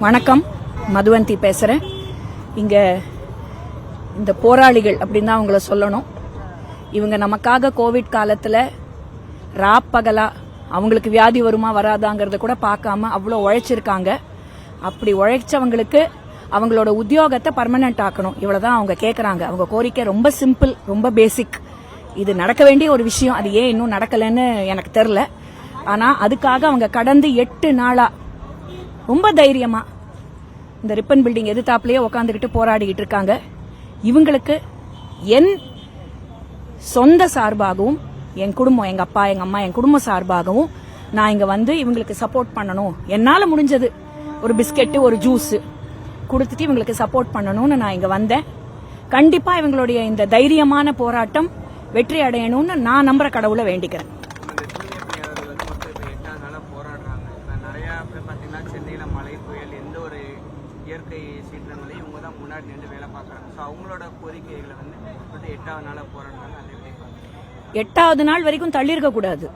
வணக்கம், மதுவந்தி பேசுறேன். இங்க இந்த போராளிகள் அப்படின்னு தான் அவங்கள சொல்லணும். இவங்க நமக்காக கோவிட் காலத்துல ராப்பகலா அவங்களுக்கு வியாதி வருமா வராதாங்கிறத கூட பார்க்காம அவ்வளோ உழைச்சிருக்காங்க. அப்படி உழைச்சவங்களுக்கு அவங்களோட உத்தியோகத்தை பர்மனன்ட் ஆக்கணும், இவ்வளவுதான் அவங்க கேட்கறாங்க. அவங்க கோரிக்கை ரொம்ப சிம்பிள், ரொம்ப பேசிக். இது நடக்க வேண்டிய ஒரு விஷயம். அது ஏன் இன்னும் நடக்கலன்னு எனக்கு தெரியல. ஆனா அதுக்காக அவங்க கடந்து 8 நாளா ரொம்ப தைரியமா இந்த ரிப்பன் பில்டிங் எதிர்த்தாப்புலயே உட்காந்துக்கிட்டு போராடிக்கிட்டு இருக்காங்க. இவங்களுக்கு என் சொந்த சார்பாகவும், என் குடும்பம், எங்க அப்பா எங்க அம்மா, என் குடும்ப சார்பாகவும் நான் இங்க வந்து இவங்களுக்கு சப்போர்ட் பண்ணணும். என்னால முடிஞ்சது ஒரு பிஸ்கெட், ஒரு ஜூஸ் கொடுத்துட்டு இவங்களுக்கு சப்போர்ட் பண்ணணும்னு நான் இங்க வந்தேன். கண்டிப்பா இவங்களுடைய இந்த தைரியமான போராட்டம் வெற்றி அடையணும்னு நான் நம்புற கடவுளை வேண்டிக்கிறேன். சென்னையில மழை புயல் எந்த ஒரு இயற்கை சீற்றங்களையும் இவங்க தான் முன்னாடி நின்று வேலை பார்க்குறாங்க. ஸோ அவங்களோட கோரிக்கைகளை வந்து 8வது நாளாக போராடுறாங்க. அதை 8வது நாள் வரைக்கும் தள்ளி இருக்க கூடாது.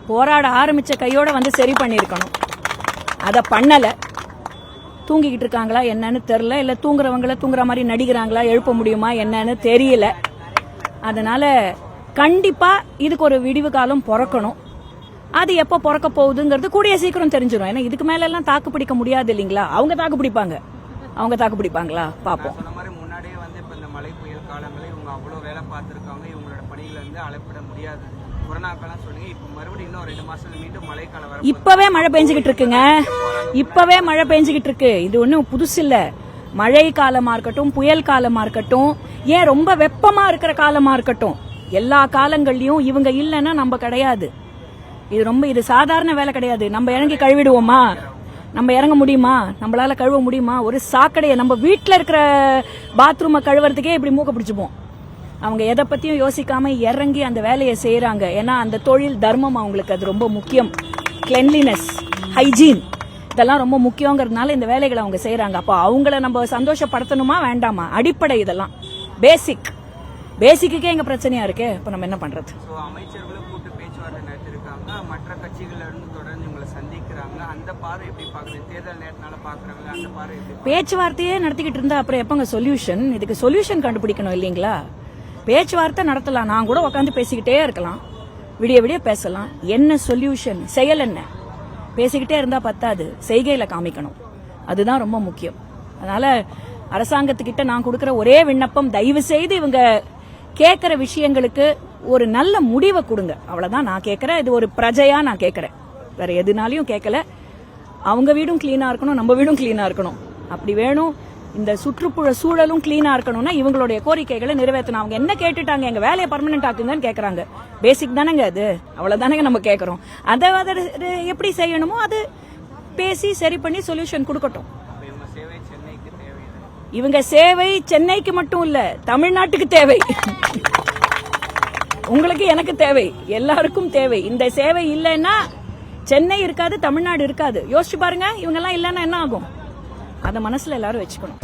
போராட ஆரம்பிச்ச கையோட வந்து சரி பண்ணிருக்கணும். அத பண்ணல. தூங்கிக்கிட்டு இருக்காங்களா என்னன்னு தெரியல, இல்ல தூங்குறவங்கள தூங்குற மாதிரி நடிக்கிறாங்களா, எழுப்ப முடியுமா என்னன்னு தெரியல. அதனால கண்டிப்பா இதுக்கு ஒரு விடிவு காலம் பிறக்கணும். அது எப்ப பிறக்க போகுதுங்கிறது கூடிய சீக்கிரம் தெரிஞ்சிடும். ஏன்னா இதுக்கு மேல எல்லாம் தாக்கு பிடிக்க முடியாது இல்லீங்களா? அவங்க தாக்கு பிடிப்பாங்க. அவங்க தாக்கு பிடிப்பாங்களா பாப்போம். சொன்ன மாதிரி முன்னாடியே வந்து இப்ப இந்த மழை புயல் காலங்களில் இவங்க அவ்வளவு வேலை பார்த்திருக்காங்க. இவங்களோட பணியில வந்து அளப்பிட முடியாது. கொரோனாக்கெல்லாம் சொன்னீங்க. இப்ப மறுபடியும் இன்னும் 2 மாசத்துல மீண்டும் மழை காலம் வர இப்பவே மழை பெஞ்சுக்கிட்டு இருக்குங்க. இப்பவே மழை பெஞ்சுக்கிட்டு இருக்கு. இது ஒன்னும் புதுசு இல்ல. மழை காலமா இருக்கட்டும், புயல் காலமா இருக்கட்டும், ஏன் ரொம்ப வெப்பமா இருக்கிற காலமா இருக்கட்டும், எல்லா காலங்கள்லயும் இவங்க இல்லைன்னா நம்ம கிடையாது. இது சாதாரண வேலை கிடையாது. நம்ம இறங்கி கழுவிடுவோமா? நம்ம இறங்க முடியுமா? நம்மளால கழுவ முடியுமா? ஒரு சாக்கடையை நம்ம வீட்டில் இருக்கிற பாத்ரூமை கழுவுறதுக்கே இப்படி மூக்க பிடிச்சுப்போம். அவங்க எதை பத்தியும் யோசிக்காம இறங்கி அந்த வேலையை செய்யறாங்க. ஏன்னா அந்த தொழில் தர்மம் அவங்களுக்கு அது ரொம்ப முக்கியம். கிளென்லினஸ், ஹைஜீன் இதெல்லாம் ரொம்ப முக்கியங்கிறதுனால இந்த வேலைகளை அவங்க செய்யறாங்க. அப்போ அவங்கள நம்ம சந்தோஷப்படுத்தணுமா வேண்டாமா? அடிப்படை இதெல்லாம் பேசிக்கே எங்க பிரச்சனையா இருக்கு. இப்ப நம்ம என்ன பண்றது? அமைச்சர்களும் கூட்டு பேச்சுவார்த்தை நடத்திருக்காங்க. மற்ற கட்சிகள் இருந்து தொடர்ந்து உங்களை சந்திக்கிறாங்க. அந்த பாதை எப்படி பாக்குறது? தேர்தல் நேரத்தினால பாக்குறாங்களா? அந்த பாதை பேச்சுவார்த்தையே நடத்திக்கிட்டு இருந்தா அப்புறம் எப்பங்க சொல்யூஷன்? இதுக்கு சொல்யூஷன் கண்டுபிடிக்கணும் இல்லீங்களா? பேச்சுவார்த்தை நடத்தலாம், நான் கூட உட்காந்து பேசிக்கிட்டே இருக்கலாம், விடிய விடிய பேசலாம். என்ன சொல்யூஷன்? செயல் என்ன? பேசிக்கிட்டே இருந்தா பத்தாது, செய்கையில காமிக்கணும். அதுதான் ரொம்ப முக்கியம். அதனால அரசாங்கத்துக்கிட்ட நான் கொடுக்கிற ஒரே விண்ணப்பம், தயவு செய்து இவங்க கேட்கிற விஷயங்களுக்கு ஒரு நல்ல முடிவை கொடுங்க. அவ்வளவுதான் நான் கேட்கிறேன். இது ஒரு பிரஜையா நான் கேட்கிறேன், வேற எதுனாலையும் கேட்கல. அவங்க வீடும் கிளீனா இருக்கணும், நம்ம வீடும் கிளீனா இருக்கணும். அப்படி வேணும். இந்த சுற்றுப்புற சூழலும் கிளீனா இருக்கணும்னா இவங்களுடைய கோரிக்கைகளை நிறைவேற்றணும். அவங்க என்ன கேட்டுட்டாங்க? எங்க வேலையை பர்மனன்ட் ஆக்குங்கன்னு கேட்கறாங்க. பேசிக் தானேங்க அது, அவ்வளவுதானங்க நம்ம கேட்கறோம். அதை எப்படி செய்யணுமோ அது பேசி சரி பண்ணி சொல்யூஷன் கொடுக்கட்டும். இவங்க சேவை சென்னைக்கு மட்டும் இல்ல, தமிழ்நாட்டுக்கு தேவை. உங்களுக்கு எனக்கு தேவை, எல்லாருக்கும் தேவை. இந்த சேவை இல்லைன்னா சென்னை இருக்காது, தமிழ்நாடு இருக்காது. யோசிச்சு பாருங்க, இவங்க எல்லாம் இல்லைன்னா என்ன ஆகும்? அத மனசுல எல்லாரும் வச்சுக்கணும்.